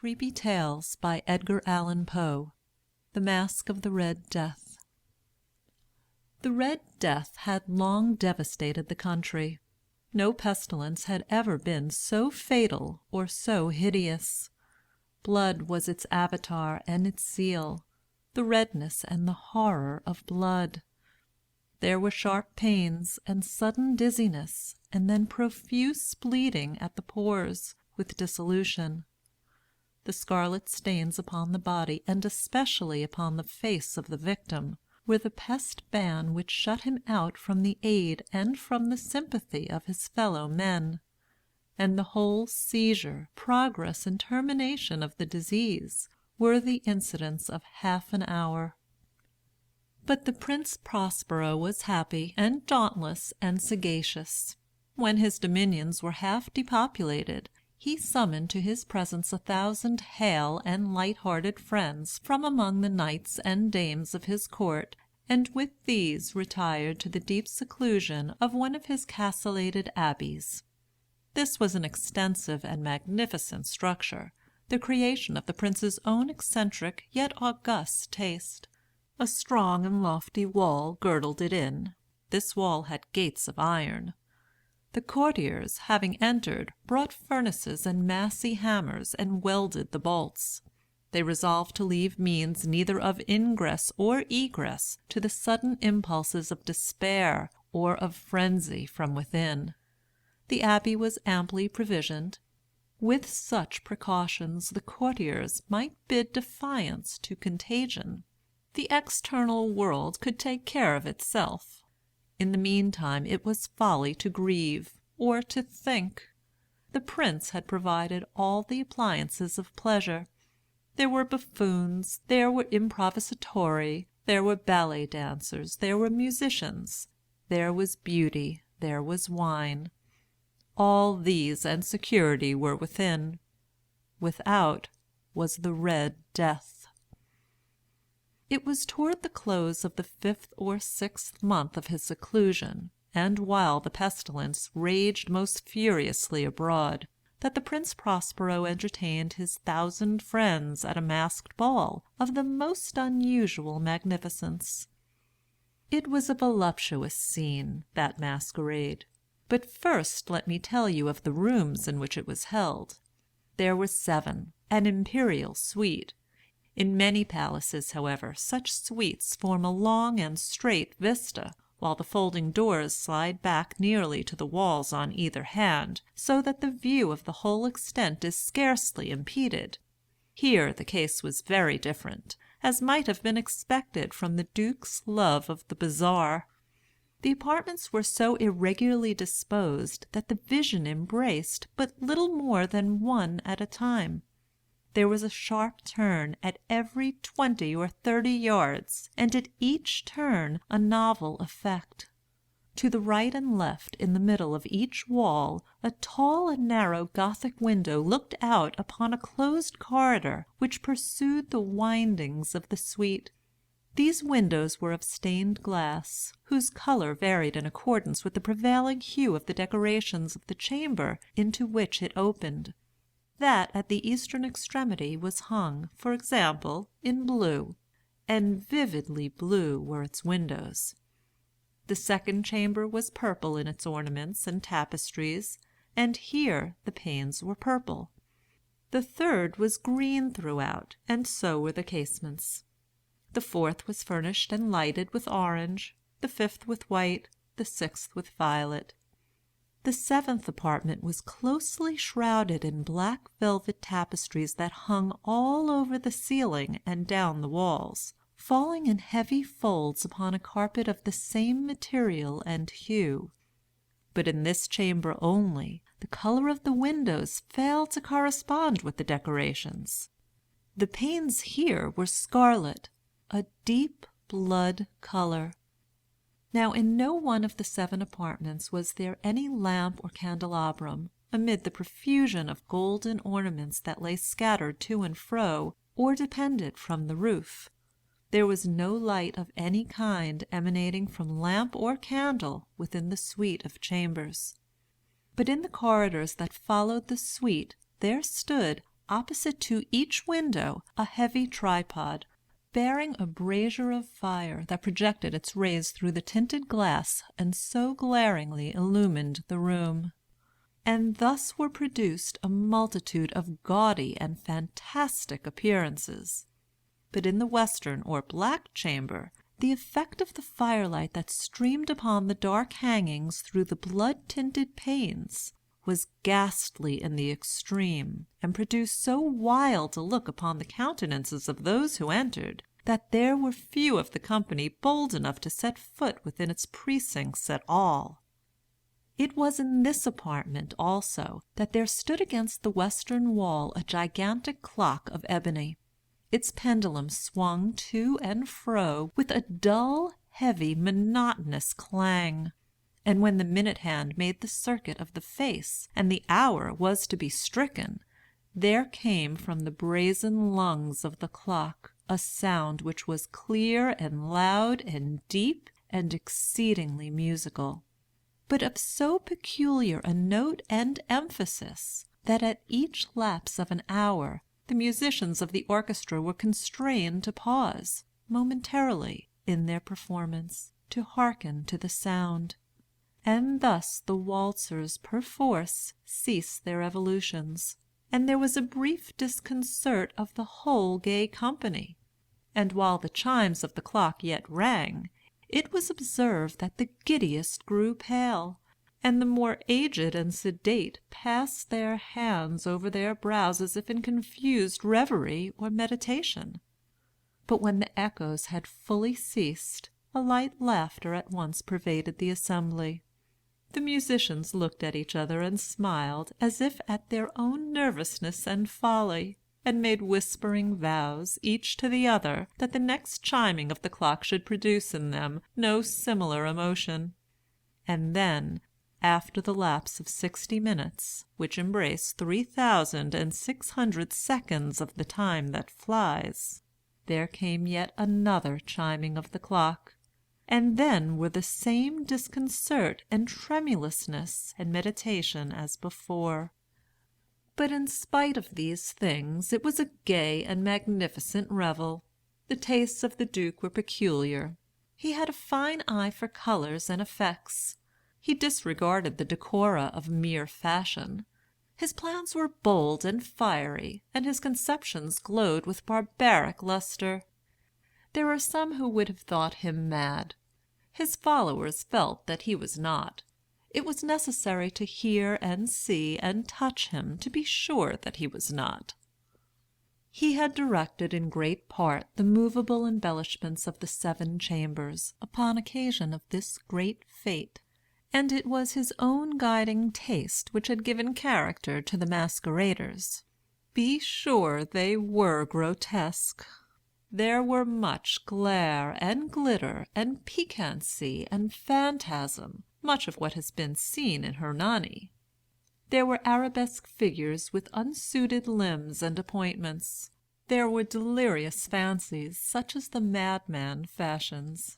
Creepy Tales by Edgar Allan Poe. The Masque of the Red Death. The Red Death had long devastated the country. No pestilence had ever been so fatal or so hideous. Blood was its avatar and its seal, the redness and the horror of blood. There were sharp pains and sudden dizziness, and then profuse bleeding at the pores, with dissolution. The scarlet stains upon the body, and especially upon the face of the victim, were the pest ban which shut him out from the aid and from the sympathy of his fellow men; and the whole seizure, progress, and termination of the disease were the incidents of half an hour. But the Prince Prospero was happy and dauntless and sagacious. When his dominions were half depopulated, he summoned to his presence 1,000 hale and light-hearted friends from among the knights and dames of his court, and with these retired to the deep seclusion of one of his castellated abbeys. This was an extensive and magnificent structure, the creation of the prince's own eccentric yet august taste. A strong and lofty wall girdled it in. This wall had gates of iron. The courtiers, having entered, brought furnaces and massy hammers and welded the bolts. They resolved to leave means neither of ingress or egress to the sudden impulses of despair or of frenzy from within. The abbey was amply provisioned. With such precautions the courtiers might bid defiance to contagion. The external world could take care of itself. In the meantime it was folly to grieve, or to think. The prince had provided all the appliances of pleasure. There were buffoons, there were improvisatori, there were ballet dancers, there were musicians, there was beauty, there was wine. All these and security were within. Without was the Red Death. It was toward the close of the 5th or 6th month of his seclusion, and while the pestilence raged most furiously abroad, that the Prince Prospero entertained his 1,000 friends at a masked ball of the most unusual magnificence. It was a voluptuous scene, that masquerade. But first let me tell you of the rooms in which it was held. There were 7, an imperial suite. In many palaces, however, such suites form a long and straight vista, while the folding doors slide back nearly to the walls on either hand, so that the view of the whole extent is scarcely impeded. Here the case was very different, as might have been expected from the Duke's love of the bizarre. The apartments were so irregularly disposed that the vision embraced but little more than one at a time. There was a sharp turn at every 20 or 30 yards, and at each turn a novel effect. To the right and left, in the middle of each wall, a tall and narrow Gothic window looked out upon a closed corridor which pursued the windings of the suite. These windows were of stained glass, whose color varied in accordance with the prevailing hue of the decorations of the chamber into which it opened. That at the eastern extremity was hung, for example, in blue, and vividly blue were its windows. The second chamber was purple in its ornaments and tapestries, and here the panes were purple. The third was green throughout, and so were the casements. The fourth was furnished and lighted with orange, the fifth with white, the sixth with violet. The 7th apartment was closely shrouded in black velvet tapestries that hung all over the ceiling and down the walls, falling in heavy folds upon a carpet of the same material and hue. But in this chamber only, the color of the windows failed to correspond with the decorations. The panes here were scarlet, a deep blood color. Now in no one of the 7 apartments was there any lamp or candelabrum, amid the profusion of golden ornaments that lay scattered to and fro, or depended from the roof. There was no light of any kind emanating from lamp or candle within the suite of chambers. But in the corridors that followed the suite there stood, opposite to each window a heavy tripod, bearing a brazier of fire that projected its rays through the tinted glass and so glaringly illumined the room. And thus were produced a multitude of gaudy and fantastic appearances. But in the western or black chamber, the effect of the firelight that streamed upon the dark hangings through the blood-tinted panes was ghastly in the extreme, and produced so wild a look upon the countenances of those who entered, that there were few of the company bold enough to set foot within its precincts at all. It was in this apartment, also, that there stood against the western wall a gigantic clock of ebony. Its pendulum swung to and fro with a dull, heavy, monotonous clang. And when the minute hand made the circuit of the face, and the hour was to be stricken, there came from the brazen lungs of the clock a sound which was clear and loud and deep and exceedingly musical, but of so peculiar a note and emphasis, that at each lapse of an hour the musicians of the orchestra were constrained to pause, momentarily, in their performance, to hearken to the sound. And thus the waltzers perforce ceased their evolutions, and there was a brief disconcert of the whole gay company. And while the chimes of the clock yet rang, it was observed that the giddiest grew pale, and the more aged and sedate passed their hands over their brows as if in confused reverie or meditation. But when the echoes had fully ceased, a light laughter at once pervaded the assembly. The musicians looked at each other and smiled as if at their own nervousness and folly, and made whispering vows, each to the other, that the next chiming of the clock should produce in them no similar emotion. And then, after the lapse of 60 minutes, which embrace 3,600 seconds of the time that flies, there came yet another chiming of the clock, and then were the same disconcert and tremulousness and meditation as before. But in spite of these things, it was a gay and magnificent revel. The tastes of the Duke were peculiar. He had a fine eye for colors and effects. He disregarded the decora of mere fashion. His plans were bold and fiery, and his conceptions glowed with barbaric lustre. There are some who would have thought him mad. His followers felt that he was not. It was necessary to hear and see and touch him to be sure that he was not. He had directed in great part the movable embellishments of the 7 chambers upon occasion of this great fête, and it was his own guiding taste which had given character to the masqueraders. Be sure they were grotesque. There were much glare and glitter and piquancy and phantasm, much of what has been seen in Hernani. There were arabesque figures with unsuited limbs and appointments. There were delirious fancies, such as the madman fashions.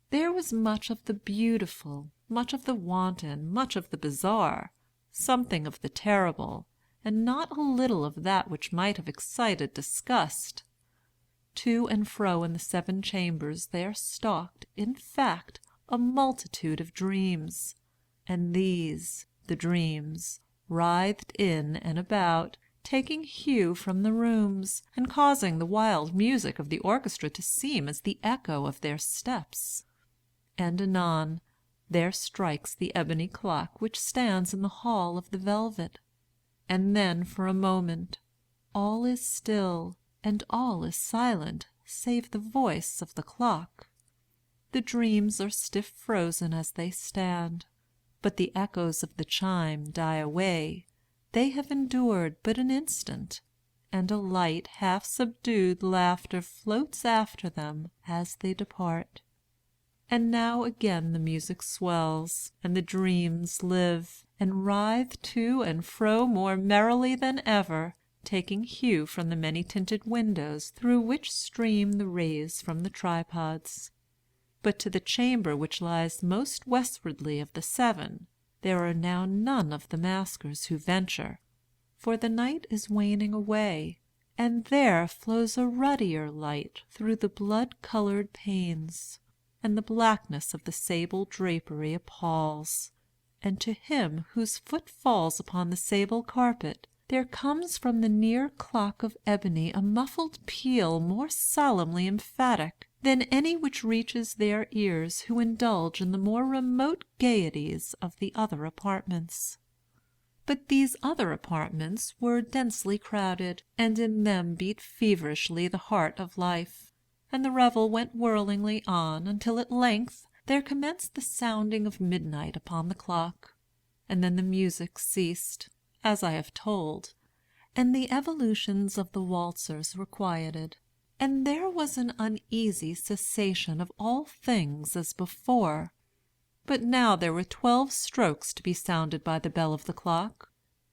There was much of the beautiful, much of the wanton, much of the bizarre, something of the terrible, and not a little of that which might have excited disgust. To and fro in the 7 chambers there stalked, in fact, a multitude of dreams, and these, the dreams, writhed in and about, taking hue from the rooms, and causing the wild music of the orchestra to seem as the echo of their steps. And anon, there strikes the ebony clock which stands in the hall of the velvet, and then for a moment all is still, and all is silent save the voice of the clock. The dreams are stiff frozen as they stand, but the echoes of the chime die away. They have endured but an instant, and a light half-subdued laughter floats after them as they depart. And now again the music swells, and the dreams live, and writhe to and fro more merrily than ever, taking hue from the many-tinted windows through which stream the rays from the tripods. But to the chamber which lies most westwardly of the 7, there are now none of the maskers who venture, for the night is waning away, and there flows a ruddier light through the blood-colored panes, and the blackness of the sable drapery appalls, and to him whose foot falls upon the sable carpet there comes from the near clock of ebony a muffled peal more solemnly emphatic than any which reaches their ears who indulge in the more remote gaieties of the other apartments. But these other apartments were densely crowded, and in them beat feverishly the heart of life, and the revel went whirlingly on until at length there commenced the sounding of midnight upon the clock, and then the music ceased, as I have told, and the evolutions of the waltzers were quieted, and there was an uneasy cessation of all things as before. But now there were 12 strokes to be sounded by the bell of the clock,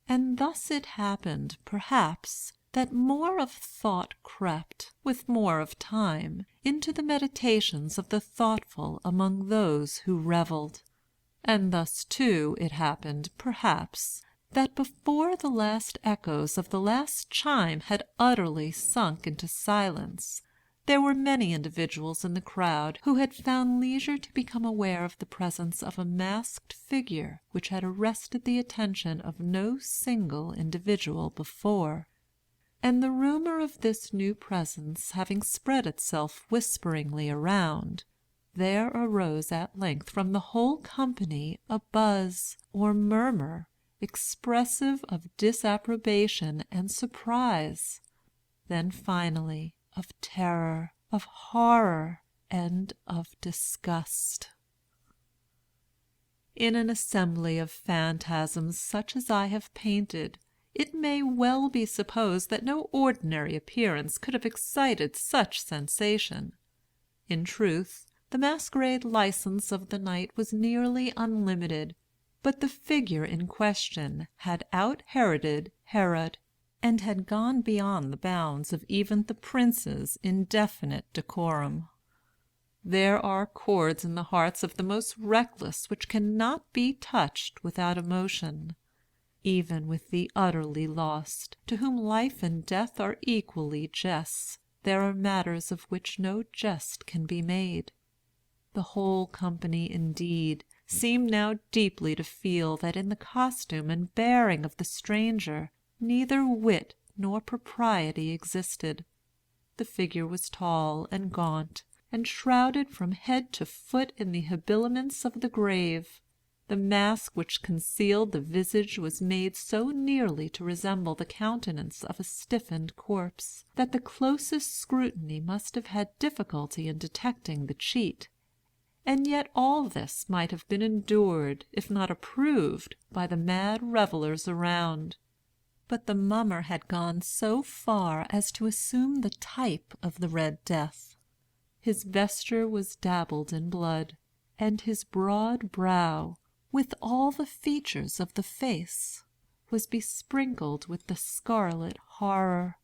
and thus it happened, perhaps, that more of thought crept, with more of time, into the meditations of the thoughtful among those who revelled. And thus, too, it happened, perhaps, that before the last echoes of the last chime had utterly sunk into silence, there were many individuals in the crowd who had found leisure to become aware of the presence of a masked figure which had arrested the attention of no single individual before. And the rumor of this new presence having spread itself whisperingly around, there arose at length from the whole company a buzz or murmur, expressive of disapprobation and surprise, then finally of terror, of horror, and of disgust. In an assembly of phantasms such as I have painted, it may well be supposed that no ordinary appearance could have excited such sensation. In truth, the masquerade license of the night was nearly unlimited, but the figure in question had out-Heroded Herod, and had gone beyond the bounds of even the prince's indefinite decorum. There are chords in the hearts of the most reckless which cannot be touched without emotion. Even with the utterly lost, to whom life and death are equally jests, there are matters of which no jest can be made. The whole company, indeed, seemed now deeply to feel that in the costume and bearing of the stranger neither wit nor propriety existed. The figure was tall and gaunt, and shrouded from head to foot in the habiliments of the grave. The mask which concealed the visage was made so nearly to resemble the countenance of a stiffened corpse, that the closest scrutiny must have had difficulty in detecting the cheat. And yet all this might have been endured, if not approved, by the mad revellers around. But the mummer had gone so far as to assume the type of the Red Death. His vesture was dabbled in blood, and his broad brow, with all the features of the face, was besprinkled with the scarlet horror.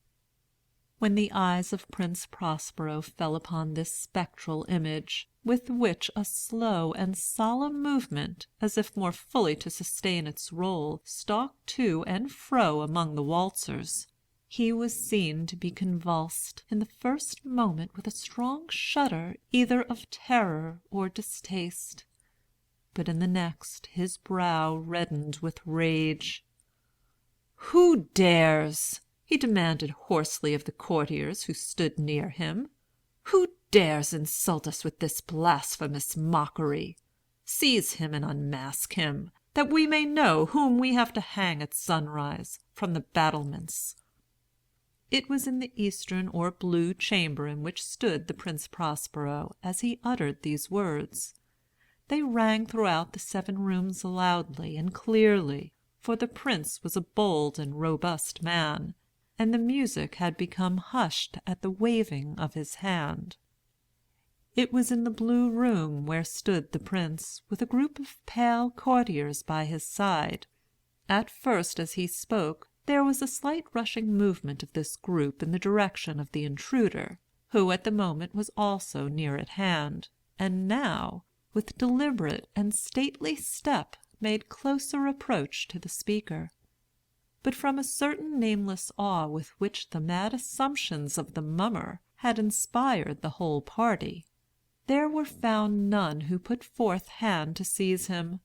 When the eyes of Prince Prospero fell upon this spectral image, with which a slow and solemn movement, as if more fully to sustain its rôle, stalked to and fro among the waltzers, he was seen to be convulsed in the first moment with a strong shudder either of terror or distaste, but in the next his brow reddened with rage. "Who dares?" he demanded hoarsely of the courtiers who stood near him. "Who dares insult us with this blasphemous mockery? Seize him and unmask him, that we may know whom we have to hang at sunrise, from the battlements." It was in the eastern or blue chamber in which stood the Prince Prospero as he uttered these words. They rang throughout the 7 rooms loudly and clearly, for the prince was a bold and robust man, and the music had become hushed at the waving of his hand. It was in the blue room where stood the prince, with a group of pale courtiers by his side. At first, as he spoke, there was a slight rushing movement of this group in the direction of the intruder, who at the moment was also near at hand, and now, with deliberate and stately step, made closer approach to the speaker. but from a certain nameless awe with which the mad assumptions of the mummer had inspired the whole party, there were found none who put forth hand to seize him;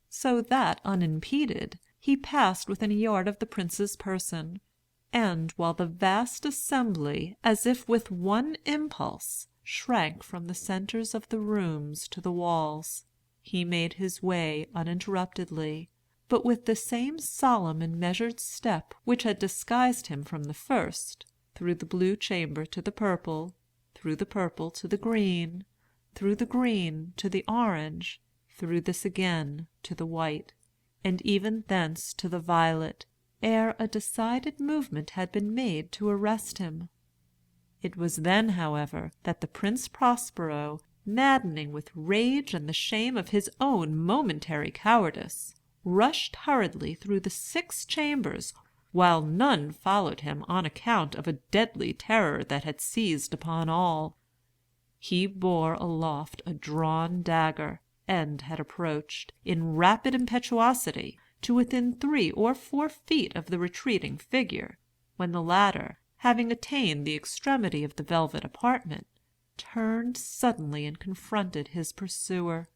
so that, unimpeded, he passed within a yard of the prince's person, and, while the vast assembly, as if with one impulse, shrank from the centres of the rooms to the walls, he made his way uninterruptedly, but with the same solemn and measured step which had disguised him from the first, through the blue chamber to the purple, through the purple to the green, through the green to the orange, through this again to the white, and even thence to the violet, ere a decided movement had been made to arrest him. It was then, however, that the Prince Prospero, maddening with rage and the shame of his own momentary cowardice, rushed hurriedly through the 6 chambers, while none followed him on account of a deadly terror that had seized upon all. He bore aloft a drawn dagger, and had approached, in rapid impetuosity, to within 3 or 4 feet of the retreating figure, when the latter, having attained the extremity of the velvet apartment, turned suddenly and confronted his pursuer.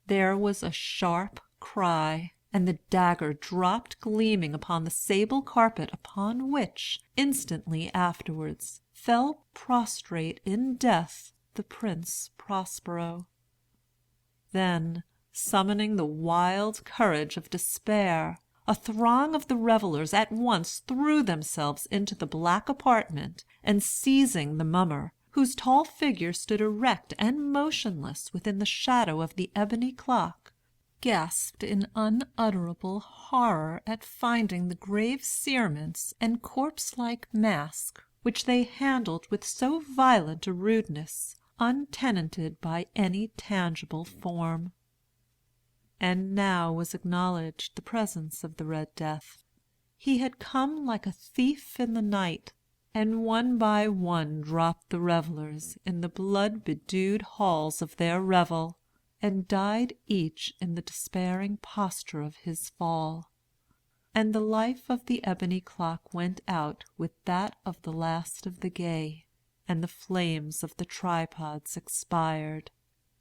There was a sharp cry, and the dagger dropped gleaming upon the sable carpet, upon which, instantly afterwards, fell prostrate in death the Prince Prospero. Then, summoning the wild courage of despair, a throng of the revellers at once threw themselves into the black apartment, and seizing the mummer, whose tall figure stood erect and motionless within the shadow of the ebony clock, gasped in unutterable horror at finding the grave cerements and corpse-like mask, which they handled with so violent a rudeness, untenanted by any tangible form. And now was acknowledged the presence of the Red Death. He had come like a thief in the night, and one by one dropped the revellers in the blood-bedewed halls of their revel, and died each in the despairing posture of his fall. And the life of the ebony clock went out with that of the last of the gay, and the flames of the tripods expired,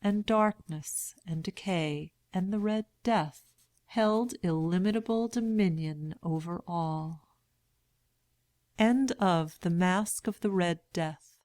and darkness and decay and the Red Death held illimitable dominion over all. End of The Masque of the Red Death.